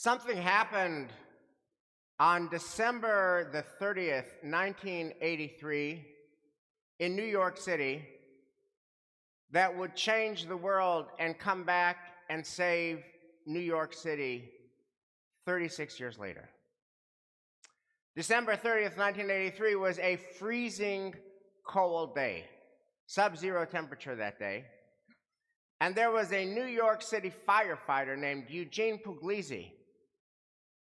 Something happened on December the 30th, 1983, in New York City that would change the world and come back and save New York City 36 years later. December 30th, 1983 was a freezing cold day, sub-zero temperature that day. And there was a New York City firefighter named Eugene Puglisi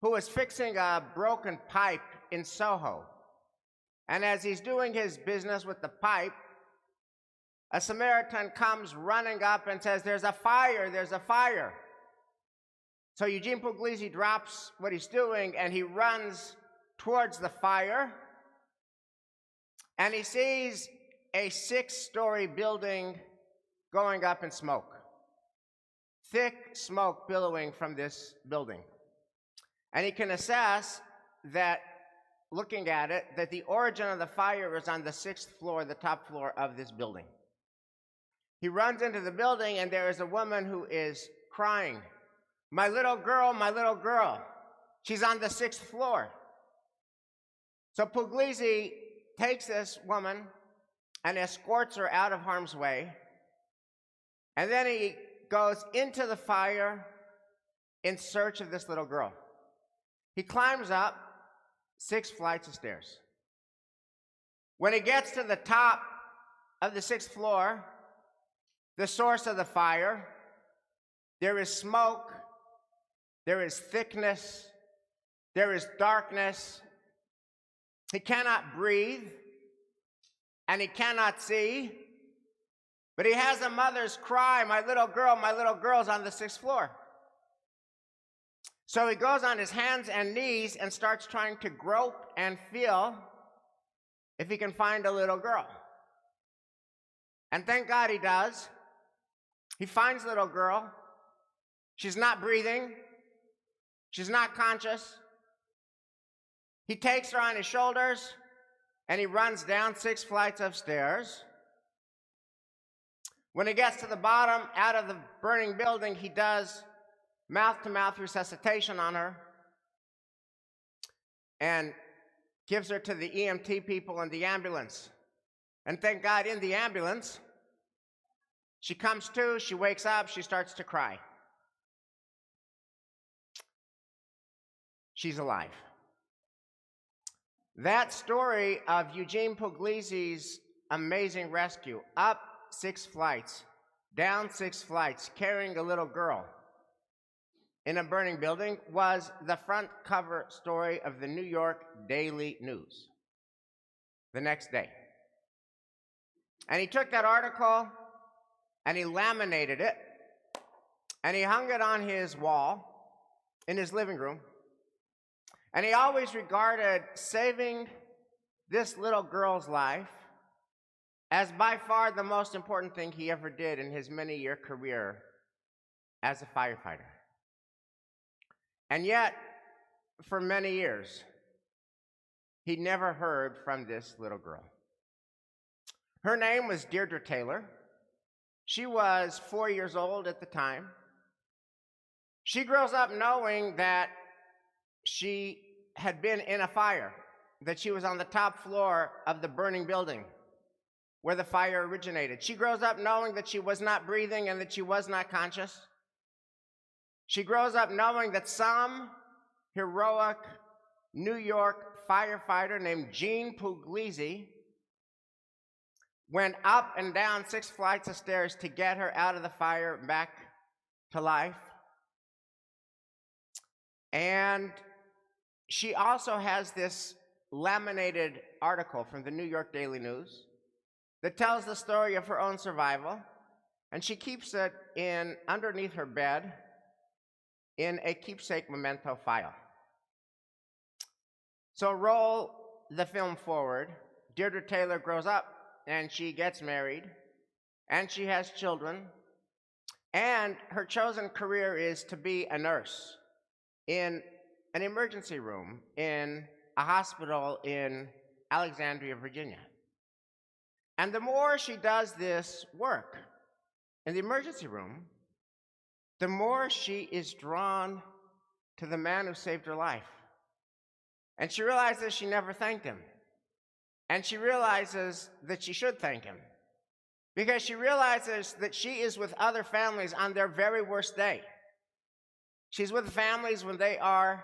who was fixing a broken pipe in Soho. And as he's doing his business with the pipe, a Samaritan comes running up and says, "There's a fire, there's a fire." So Eugene Puglisi drops what he's doing and he runs towards the fire. And he sees a 6-story building going up in smoke. Thick smoke billowing from this building. And he can assess that, looking at it, that the origin of the fire is on the 6th floor, the top floor of this building. He runs into the building and there is a woman who is crying, my little girl, she's on the 6th floor." So Puglisi takes this woman and escorts her out of harm's way, and then he goes into the fire in search of this little girl. He climbs up 6 flights of stairs. When he gets to the top of the 6th floor, the source of the fire, there is smoke, there is thickness, there is darkness. He cannot breathe, and he cannot see, but he has a mother's cry, my little girl's on the 6th floor. So he goes on his hands and knees and starts trying to grope and feel if he can find a little girl. And thank God he does. He finds the little girl. She's not breathing. She's not conscious. He takes her on his shoulders and he runs down 6 flights of stairs. When he gets to the bottom, out of the burning building, he does mouth-to-mouth resuscitation on her and gives her to the EMT people in the ambulance. And thank God, in the ambulance, she comes to, she wakes up, she starts to cry. She's alive. That story of Eugene Puglisi's amazing rescue, up 6 flights, down 6 flights, carrying a little girl in a burning building, was the front cover story of the New York Daily News the next day. And he took that article and he laminated it and he hung it on his wall in his living room. And he always regarded saving this little girl's life as by far the most important thing he ever did in his many-year career as a firefighter. And yet, for many years, he never heard from this little girl. Her name was Deirdre Taylor. She was 4 years old at the time. She grows up knowing that she had been in a fire, that she was on the top floor of the burning building where the fire originated. She grows up knowing that she was not breathing and that she was not conscious. She grows up knowing that some heroic New York firefighter named Gene Puglisi went up and down 6 flights of stairs to get her out of the fire back to life. And she also has this laminated article from the New York Daily News that tells the story of her own survival, and she keeps it in underneath her bed in a keepsake memento file. So roll the film forward. Deirdre Taylor grows up and she gets married and she has children, and her chosen career is to be a nurse in an emergency room in a hospital in Alexandria, Virginia. And the more she does this work in the emergency room, the more she is drawn to the man who saved her life. And she realizes she never thanked him. And she realizes that she should thank him, because she realizes that she is with other families on their very worst day. She's with families when they are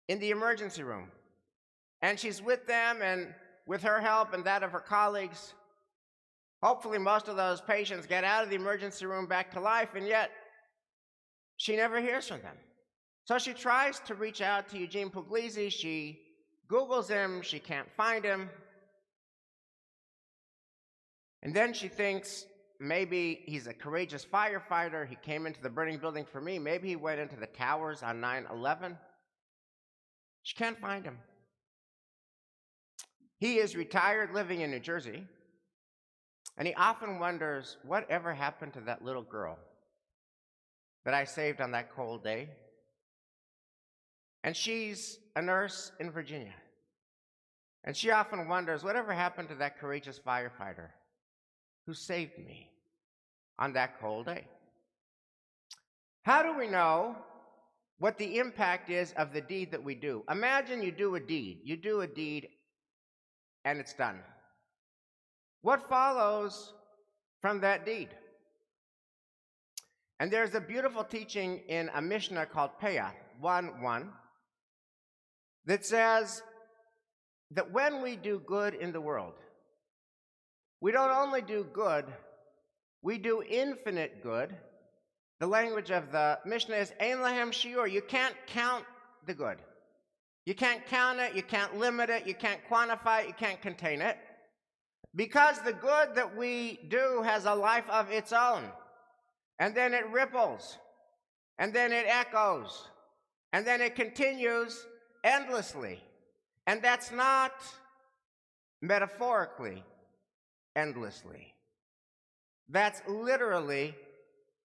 in the emergency room. And she's with them, and with her help and that of her colleagues, hopefully most of those patients get out of the emergency room back to life, and yet she never hears from them. So she tries to reach out to Eugene Puglisi. She Googles him. She can't find him. And then she thinks, maybe he's a courageous firefighter. He came into the burning building for me. Maybe he went into the towers on 9/11. She can't find him. He is retired, living in New Jersey, and he often wonders, whatever happened to that little girl that I saved on that cold day? And she's a nurse in Virginia, and she often wonders, whatever happened to that courageous firefighter who saved me on that cold day? How do we know what the impact is of the deed that we do? Imagine you do a deed. You do a deed, and it's done. What follows from that deed? And there's a beautiful teaching in a Mishnah called Peah 1:1 that says that when we do good in the world, we don't only do good, we do infinite good. The language of the Mishnah is Ein lahem shiur. You can't count the good. You can't count it, you can't limit it, you can't quantify it, you can't contain it. Because the good that we do has a life of its own. And then it ripples. And then it echoes. And then it continues endlessly. And that's not metaphorically endlessly. That's literally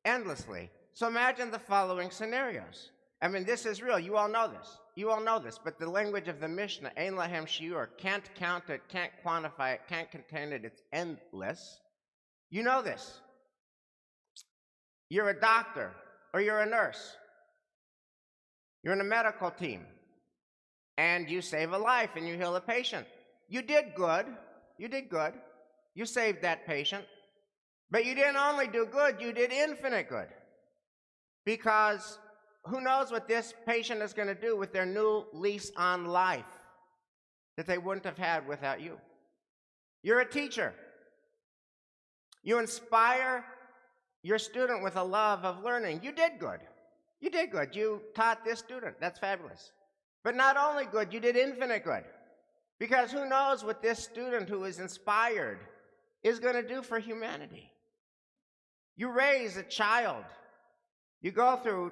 endlessly. So imagine the following scenarios. I mean, this is real. You all know this. You all know this. But the language of the Mishnah, Ein lahem shiur, can't count it, can't quantify it, can't contain it. It's endless. You know this. You're a doctor or you're a nurse. You're in a medical team. And you save a life and you heal a patient. You did good. You did good. You saved that patient. But you didn't only do good, you did infinite good. Because who knows what this patient is going to do with their new lease on life that they wouldn't have had without you. You're a teacher. You inspire your student with a love of learning. You did good. You did good. You taught this student. That's fabulous. But not only good, you did infinite good. Because who knows what this student who is inspired is going to do for humanity. You raise a child. You go through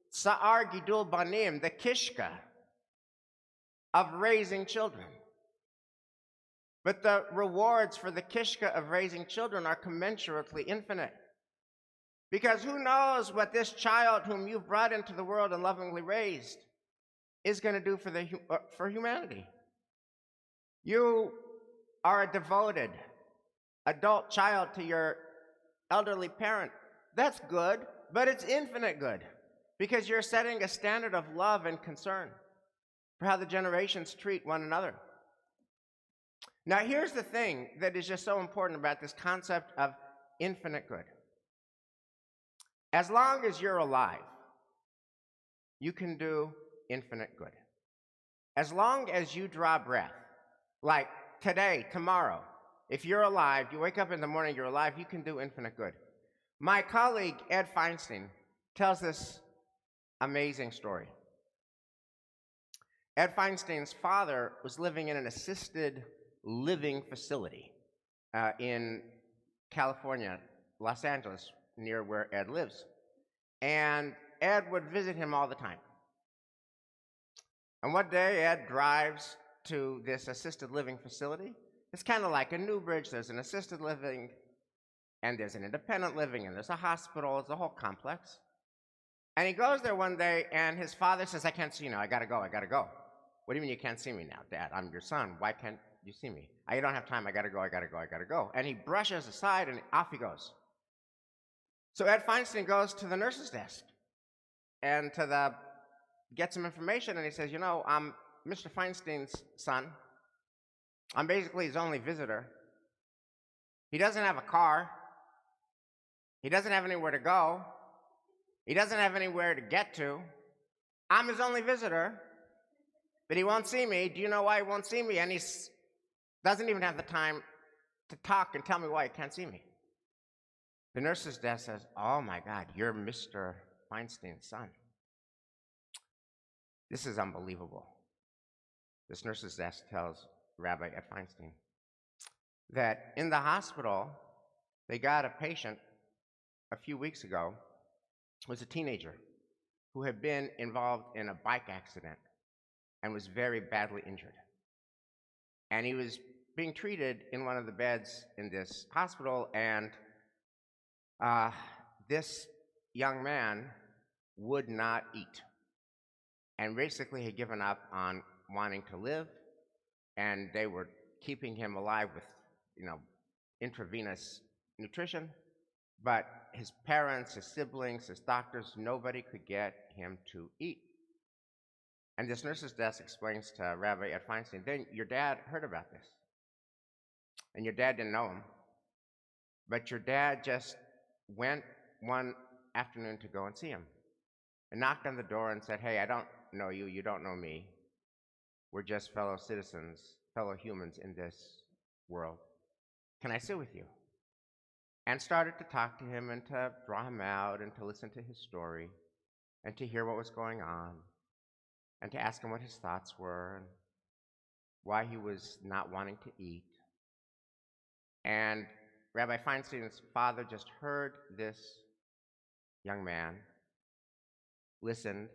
Sa'ar Gidul Banim, the kishka of raising children. But the rewards for the kishka of raising children are commensurately infinite. Because who knows what this child whom you've brought into the world and lovingly raised is going to do for humanity. You are a devoted adult child to your elderly parent. That's good, but it's infinite good. Because you're setting a standard of love and concern for how the generations treat one another. Now, here's the thing that is just so important about this concept of infinite good. As long as you're alive, you can do infinite good. As long as you draw breath, like today, tomorrow, if you're alive, you wake up in the morning, you're alive, you can do infinite good. My colleague, Ed Feinstein, tells this amazing story. Ed Feinstein's father was living in an assisted living facility in California, Los Angeles, near where Ed lives. And Ed would visit him all the time. And one day, Ed drives to this assisted living facility. It's kind of like a Newbridge. There's an assisted living, and there's an independent living, and there's a hospital. It's a whole complex. And he goes there one day, and his father says, I can't see you now. I got to go. I got to go. What do you mean you can't see me now, Dad? I'm your son. Why can't you see me? I don't have time. I got to go. I got to go. I got to go. And he brushes aside, and off he goes. So Ed Feinstein goes to the nurse's desk and to the gets some information, and he says, I'm Mr. Feinstein's son. I'm basically his only visitor. He doesn't have a car. He doesn't have anywhere to go. He doesn't have anywhere to get to. I'm his only visitor, but he won't see me. Do you know why he won't see me? And he doesn't even have the time to talk and tell me why he can't see me. The nurse's desk says, oh my God, you're Mr. Feinstein's son. This is unbelievable. This nurse's desk tells Rabbi Ed Feinstein that in the hospital, they got a patient a few weeks ago, was a teenager who had been involved in a bike accident and was very badly injured. And he was being treated in one of the beds in this hospital, and this young man would not eat and basically had given up on wanting to live, and they were keeping him alive with, intravenous nutrition, but his parents, his siblings, his doctors, nobody could get him to eat. And this nurse's desk explains to Rabbi Ed Feinstein, then your dad heard about this, and your dad didn't know him, but your dad just went one afternoon to go and see him and knocked on the door and said, hey, I don't know you, you don't know me. We're just fellow citizens, fellow humans in this world. Can I sit with you? And started to talk to him and to draw him out and to listen to his story and to hear what was going on and to ask him what his thoughts were and why he was not wanting to eat. And Rabbi Feinstein's father just heard this young man, listened,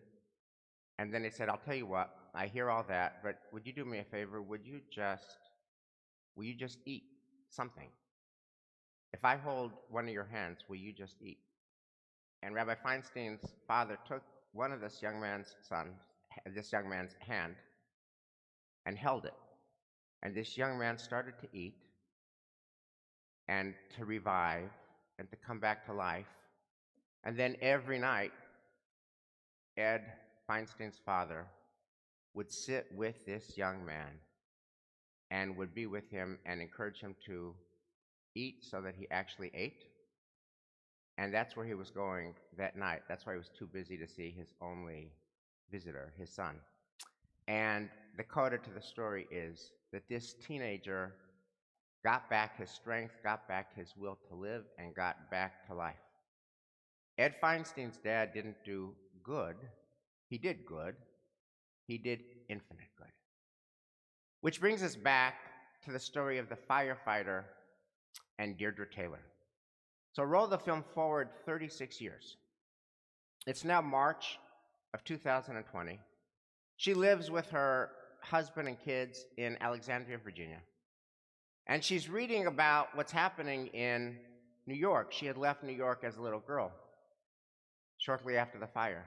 and then he said, I'll tell you what, I hear all that, but would you do me a favor? Will you just eat something? If I hold one of your hands, will you just eat? And Rabbi Feinstein's father took one of this young man's hand and held it. And this young man started to eat and to revive and to come back to life. And then every night, Ed Feinstein's father would sit with this young man and would be with him and encourage him to eat so that he actually ate. And that's where he was going that night. That's why he was too busy to see his only visitor, his son. And the coda to the story is that this teenager got back his strength, got back his will to live, and got back to life. Ed Feinstein's dad didn't do good. He did good. He did infinite good. Which brings us back to the story of the firefighter and Deirdre Taylor. So roll the film forward 36 years. It's now March of 2020. She lives with her husband and kids in Alexandria, Virginia. And she's reading about what's happening in New York. She had left New York as a little girl shortly after the fire.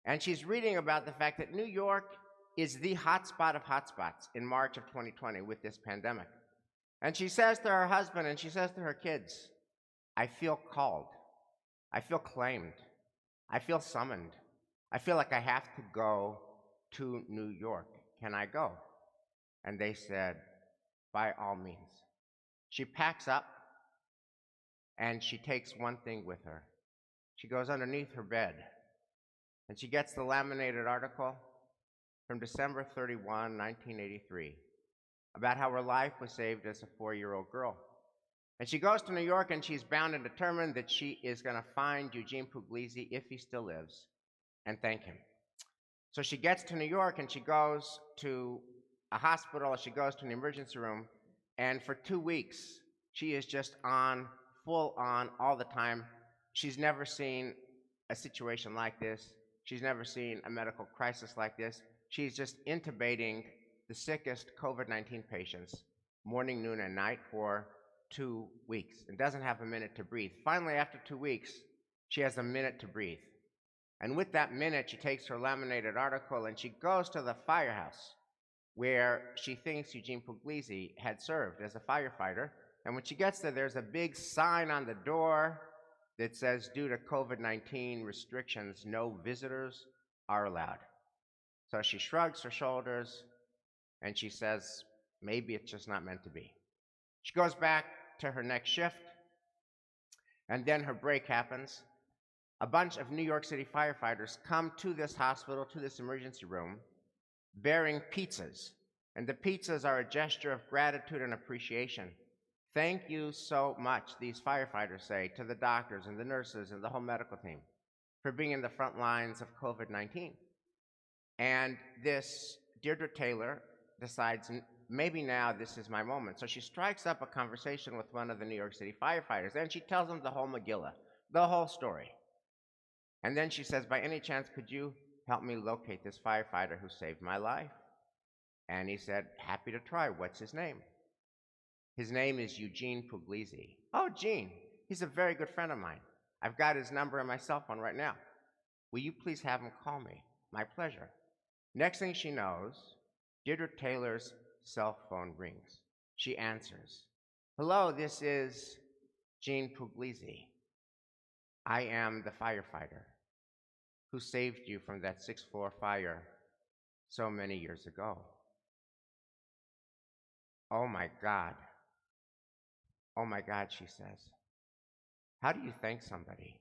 And she's reading about the fact that New York is the hotspot of hotspots in March of 2020 with this pandemic. And she says to her husband and she says to her kids, I feel called. I feel claimed. I feel summoned. I feel like I have to go to New York. Can I go? And they said, by all means. She packs up and she takes one thing with her. She goes underneath her bed and she gets the laminated article from December 31, 1983, about how her life was saved as a 4-year-old girl. And she goes to New York and she's bound and determined that she is going to find Eugene Puglisi, if he still lives, and thank him. So she gets to New York and she goes to a hospital, she goes to an emergency room, and for 2 weeks, she is just on, full on, all the time. She's never seen a situation like this. She's never seen a medical crisis like this. She's just intubating the sickest COVID-19 patients, morning, noon, and night for 2 weeks, and doesn't have a minute to breathe. Finally, after 2 weeks, she has a minute to breathe. And with that minute, she takes her laminated article and she goes to the firehouse where she thinks Eugene Puglisi had served as a firefighter. And when she gets there, there's a big sign on the door that says, due to COVID-19 restrictions, no visitors are allowed. So she shrugs her shoulders and she says, maybe it's just not meant to be. She goes back to her next shift, and then her break happens. A bunch of New York City firefighters come to this hospital, to this emergency room, bearing pizzas. And the pizzas are a gesture of gratitude and appreciation. Thank you so much, these firefighters say to the doctors and the nurses and the whole medical team for being in the front lines of COVID-19. And this Deirdre Taylor decides, maybe now this is my moment. So she strikes up a conversation with one of the New York City firefighters, and she tells him the whole Megillah, the whole story. And then she says, by any chance, could you help me locate this firefighter who saved my life? And he said, happy to try. What's his name? His name is Eugene Puglisi. Oh, Gene, he's a very good friend of mine. I've got his number on my cell phone right now. Will you please have him call me? My pleasure. Next thing she knows, Deirdre Taylor's cell phone rings. She answers. Hello, this is Gene Puglisi. I am the firefighter who saved you from that 6th floor fire so many years ago. Oh my God. Oh my God, she says. How do you thank somebody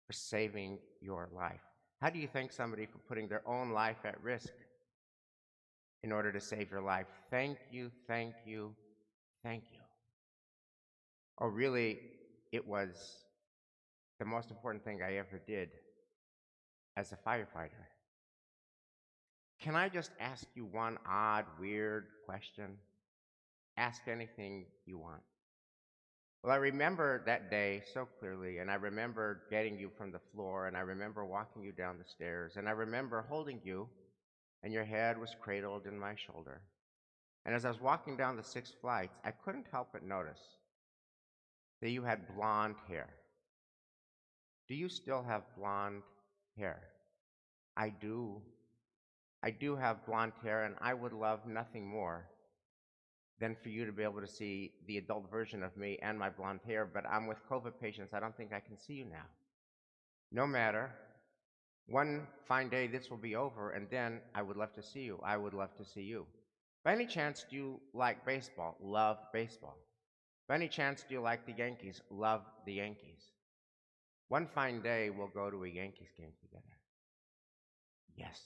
for saving your life? How do you thank somebody for putting their own life at risk in order to save your life? Thank you, thank you, thank you. Oh, really, it was the most important thing I ever did as a firefighter. Can I just ask you one odd, weird question? Ask anything you want. Well, I remember that day so clearly, and I remember getting you from the floor, and I remember walking you down the stairs, and I remember holding you, and your head was cradled in my shoulder. And as I was walking down the 6 flights, I couldn't help but notice that you had blonde hair. Do you still have blonde hair? I do. I do have blonde hair, and I would love nothing more than for you to be able to see the adult version of me and my blonde hair, but I'm with COVID patients. I don't think I can see you now. No matter. One fine day, this will be over, and then I would love to see you. I would love to see you. By any chance, do you like baseball? Love baseball. By any chance, do you like the Yankees? Love the Yankees. One fine day, we'll go to a Yankees game together. Yes.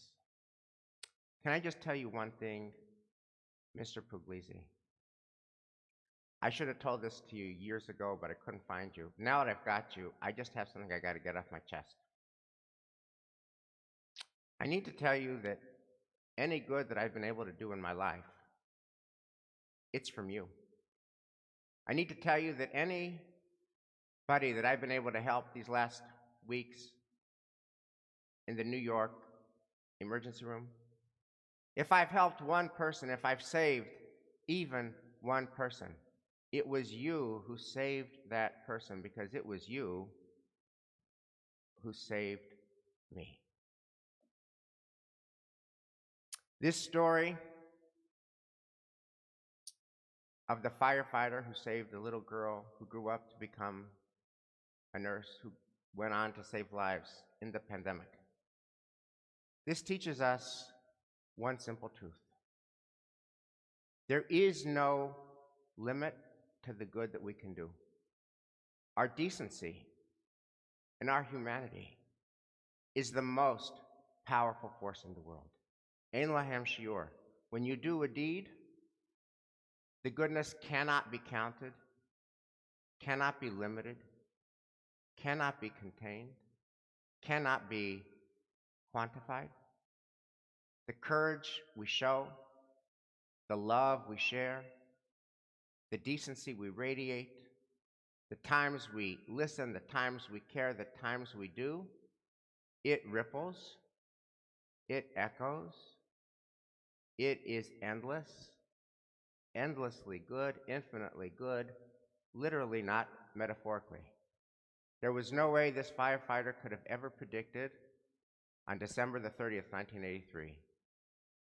Can I just tell you one thing, Mr. Puglisi? I should have told this to you years ago, but I couldn't find you. Now that I've got you, I just have something I got to get off my chest. I need to tell you that any good that I've been able to do in my life, it's from you. I need to tell you that anybody that I've been able to help these last weeks in the New York emergency room, if I've helped one person, if I've saved even one person, it was you who saved that person, because it was you who saved me. This story of the firefighter who saved the little girl who grew up to become a nurse who went on to save lives in the pandemic. This teaches us one simple truth. There is no limit to the good that we can do. Our decency and our humanity is the most powerful force in the world. Ein lahem shiur. When you do a deed, the goodness cannot be counted, cannot be limited, cannot be contained, cannot be quantified. The courage we show, the love we share, the decency we radiate, the times we listen, the times we care, the times we do, it ripples, it echoes, it is endless, endlessly good, infinitely good, literally, not metaphorically. There was no way this firefighter could have ever predicted on December the 30th, 1983,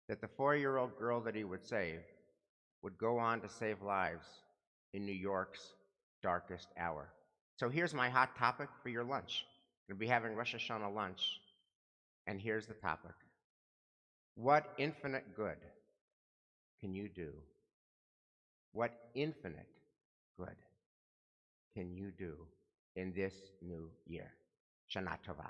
that the 4-year-old girl that he would save would go on to save lives in New York's darkest hour. So here's my hot topic for your lunch. We'll be having Rosh Hashanah lunch, and here's the topic. What infinite good can you do? What infinite good can you do in this new year? Shana Tova.